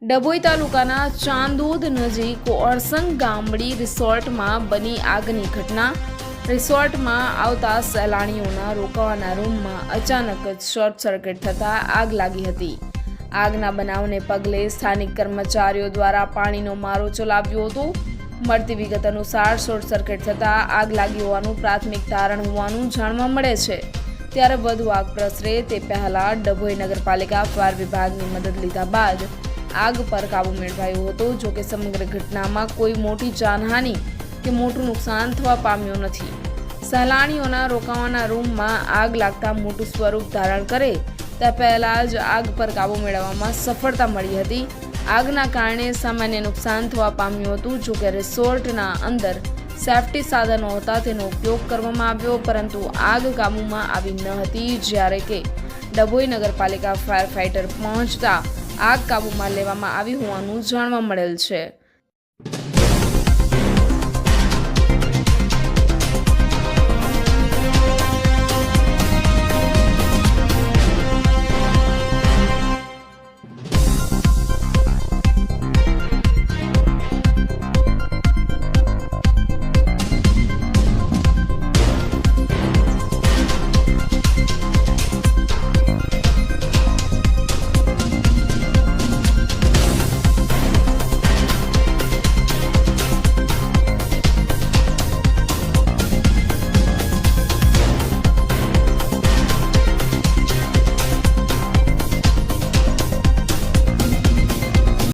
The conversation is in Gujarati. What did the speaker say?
ડભોઈ તાલુકાના ચાંદોદ નજીક ઓરસંગ ગામડી રિસોર્ટમાં બની આગની ઘટના। રિસોર્ટમાં આવતા સહેલાણીઓના રોકાવાના રૂમમાં અચાનક જ શોર્ટ સર્કિટ થતાં આગ લાગી હતી। આગના બનાવને પગલે સ્થાનિક કર્મચારીઓ દ્વારા પાણીનો મારો ચલાવ્યો હતો। મળતી વિગત અનુસાર શોર્ટ સર્કિટ થતાં આગ લાગી હોવાનું પ્રાથમિક તારણ હોવાનું જાણવા મળે છે। ત્યારે વધુ આગ પ્રસરે તે પહેલાં ડભોઈ નગરપાલિકા ફાયર વિભાગની મદદ લીધા બાદ આગ પર કાબૂ મેળવાયો હતો। જોકે સમગ્ર ઘટનામાં કોઈ મોટી જાનહાનિ કે મોટું નુકસાન થવા પામ્યું નથી। સહેલાણીઓના રોકાવાના રૂમમાં આગ લાગતા મોટું સ્વરૂપ ધારણ કરે તે પહેલાં જ આગ પર કાબૂ મેળવવામાં સફળતા મળી હતી। આગના કારણે સામાન્ય નુકસાન થવા પામ્યું હતું। જોકે રિસોર્ટના અંદર સેફ્ટી સાધનો હતા તેનો ઉપયોગ કરવામાં આવ્યો, પરંતુ આગ કાબૂમાં આવી ન હતી। જ્યારે કે ડભોઈ નગરપાલિકા ફાયર ફાઇટર પહોંચતા આગ કાબૂમાં લેવામાં આવી હોવાનું જાણવા મળેલ છે।